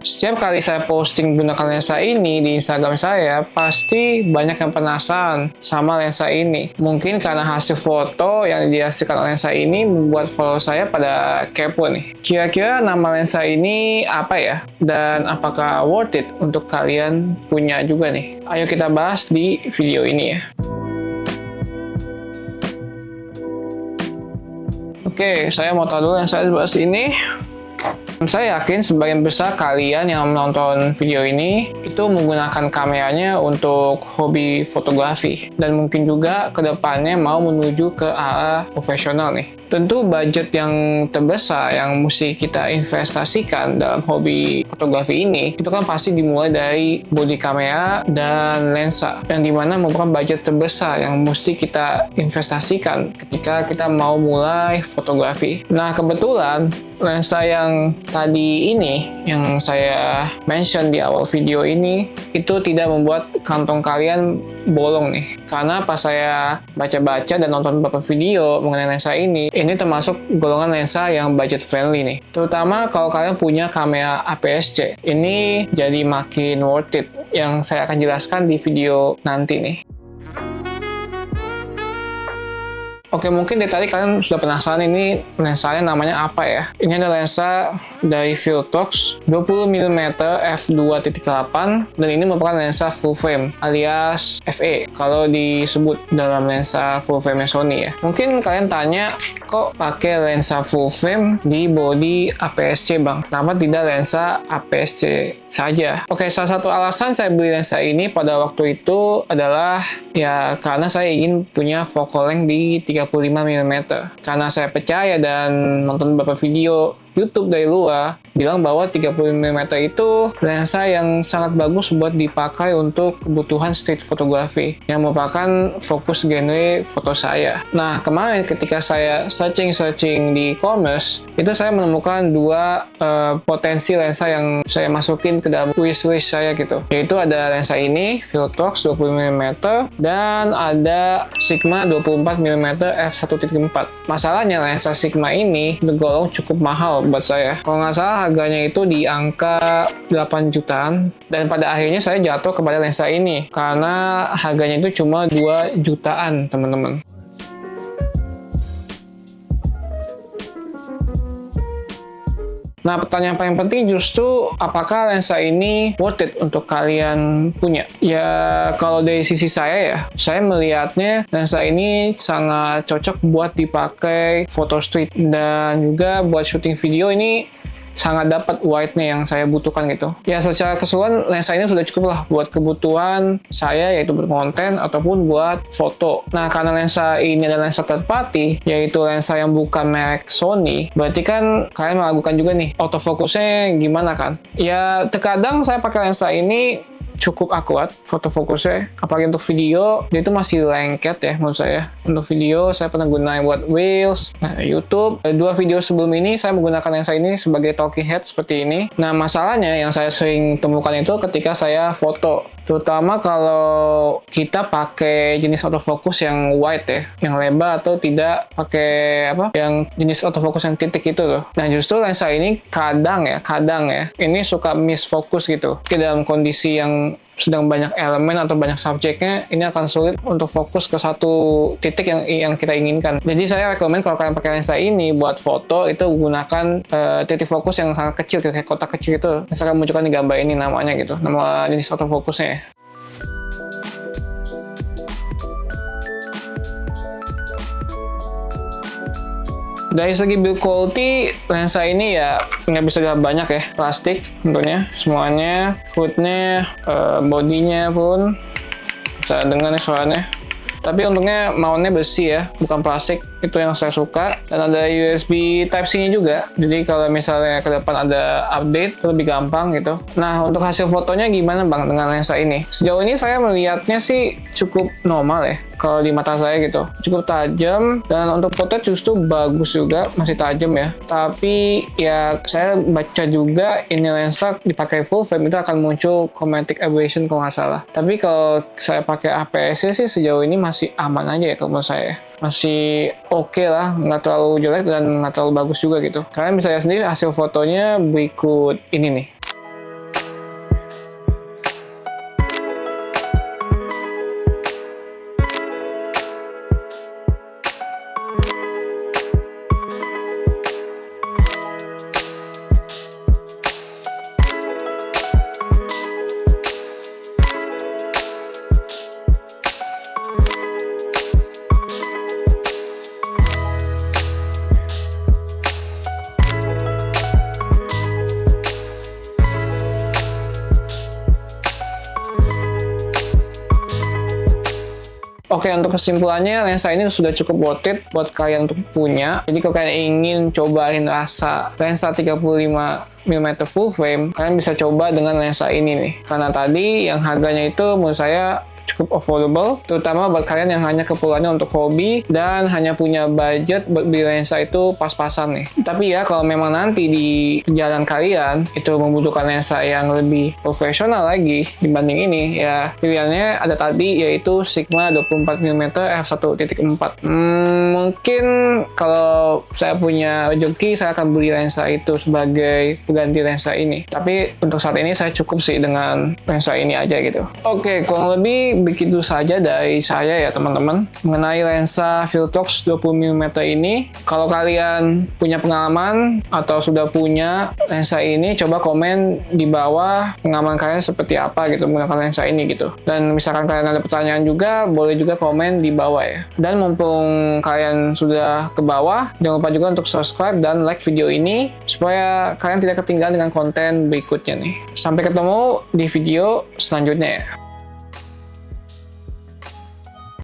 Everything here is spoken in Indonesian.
Setiap kali saya posting menggunakan lensa ini di Instagram saya, pasti banyak yang penasaran sama lensa ini. Mungkin karena hasil foto yang dihasilkan oleh lensa ini membuat follower saya pada kepo nih. Kira-kira nama lensa ini apa ya? Dan apakah worth it untuk kalian punya juga nih? Ayo kita bahas di video ini ya. Oke, saya mau tahu dulu lensa sebelah sini. Saya yakin sebagian besar kalian yang menonton video ini itu menggunakan kameranya untuk hobi fotografi dan mungkin juga kedepannya mau menuju ke arah profesional nih. Tentu budget yang terbesar yang mesti kita investasikan dalam hobi fotografi ini itu kan pasti dimulai dari bodi kamera dan lensa, yang dimana merupakan budget terbesar yang mesti kita investasikan ketika kita mau mulai fotografi. Nah, kebetulan lensa yang tadi ini yang saya mention di awal video ini itu tidak membuat kantong kalian bolong nih, karena pas saya baca-baca dan nonton beberapa video mengenai lensa ini termasuk golongan lensa yang budget friendly nih, terutama kalau kalian punya kamera APS-C. Ini jadi makin worth it, yang saya akan jelaskan di video nanti nih. Oke, mungkin dari tadi kalian sudah penasaran ini lensanya namanya apa ya. Ini ada lensa dari Viltrox 20mm f2.8 dan ini merupakan lensa full frame alias FE kalau disebut dalam lensa full frame Sony ya. Mungkin kalian tanya, kok pakai lensa full frame di body APS-C bang? Kenapa tidak lensa APS-C saja? Oke, salah satu alasan saya beli lensa ini pada waktu itu adalah ya karena saya ingin punya focal length di 35mm. Karena saya percaya dan nonton beberapa video YouTube dari luar bilang bahwa 35mm itu lensa yang sangat bagus buat dipakai untuk kebutuhan street photography yang merupakan fokus genre foto saya. Nah, kemarin ketika saya searching di e-commerce, itu saya menemukan dua potensi lensa yang saya masukin ke dalam wishlist saya gitu. Yaitu ada lensa ini, Viltrox 20mm, dan ada Sigma 24mm f1.4. Masalahnya lensa Sigma ini tergolong cukup mahal buat saya. Kalau nggak salah harganya itu di angka 8 jutaan, dan pada akhirnya saya jatuh kepada lensa ini karena harganya itu cuma 2 jutaan teman-teman. Nah, pertanyaan paling penting justru apakah lensa ini worth it untuk kalian punya? Ya, kalau dari sisi saya ya, saya melihatnya lensa ini sangat cocok buat dipakai foto street dan juga buat syuting video ini sangat dapat wide-nya yang saya butuhkan gitu. Ya, secara keseluruhan lensa ini sudah cukup lah buat kebutuhan saya, yaitu berkonten ataupun buat foto. Nah, karena lensa ini adalah lensa third party, yaitu lensa yang bukan merek Sony, berarti kan kalian meragukan juga nih autofokusnya gimana kan? Ya, terkadang saya pakai lensa ini cukup akurat foto fokusnya, apalagi untuk video dia itu masih lengket ya menurut saya. Untuk video saya pernah gunain buat Reels, YouTube. Dua video sebelum ini saya menggunakan lensa ini sebagai talking head seperti ini. Nah, masalahnya yang saya sering temukan itu ketika saya foto, terutama kalau kita pakai jenis autofocus yang wide ya, yang lebar, atau tidak pakai yang jenis autofocus yang titik itu loh. Nah, justru lensa ini kadang ya ini suka misfokus gitu. Dalam kondisi yang sedang banyak elemen atau banyak subjeknya, ini akan sulit untuk fokus ke satu titik yang kita inginkan. Jadi saya rekomen kalau kalian pakai lensa ini buat foto itu gunakan titik fokus yang sangat kecil kayak kotak kecil itu. Misalkan munculkan di gambar ini namanya gitu, nama jenis autofokusnya ya. Dari segi build quality, lensa ini ya nggak bisa dilihat banyak ya. Plastik tentunya, semuanya, footnya, bodinya pun bisa dengar nih suaranya. Tapi untungnya mountnya besi ya, bukan plastik. Itu yang saya suka. Dan ada USB Type-C-nya juga. Jadi kalau misalnya ke depan ada update, itu lebih gampang gitu. Nah, untuk hasil fotonya gimana bang dengan lensa ini? Sejauh ini saya melihatnya sih cukup normal ya, kalau di mata saya gitu. Cukup tajam, dan untuk foto justru bagus juga, masih tajam ya. Tapi ya saya baca juga ini lensa dipakai full frame itu akan muncul chromatic aberration kalau nggak salah. Tapi kalau saya pakai APS-C sih sejauh ini masih aman aja ya kalau menurut saya. Masih oke lah, nggak terlalu jelek dan nggak terlalu bagus juga gitu. Kalian bisa lihat sendiri hasil fotonya berikut ini nih. Oke, untuk kesimpulannya, lensa ini sudah cukup worth it buat kalian untuk punya. Jadi kalau kalian ingin cobain rasa lensa 35mm full frame, kalian bisa coba dengan lensa ini nih. Karena tadi yang harganya itu menurut saya cukup affordable, terutama buat kalian yang hanya keperluannya untuk hobi dan hanya punya budget buat beli lensa itu pas-pasan nih. Tapi ya kalau memang nanti di perjalanan kalian itu membutuhkan lensa yang lebih profesional lagi dibanding ini, ya pilihannya ada tadi, yaitu Sigma 24mm f1.4. Mungkin kalau saya punya rezeki, saya akan beli lensa itu sebagai pengganti lensa ini. Tapi untuk saat ini saya cukup sih dengan lensa ini aja gitu. Oke, kurang lebih begitu saja dari saya ya teman-teman mengenai lensa Viltrox 20mm ini. Kalau kalian punya pengalaman atau sudah punya lensa ini, coba komen di bawah pengalaman kalian seperti apa gitu menggunakan lensa ini gitu. Dan misalkan kalian ada pertanyaan juga, boleh juga komen di bawah ya. Dan mumpung kalian sudah ke bawah, jangan lupa juga untuk subscribe dan like video ini supaya kalian tidak ketinggalan dengan konten berikutnya nih. Sampai ketemu di video selanjutnya ya.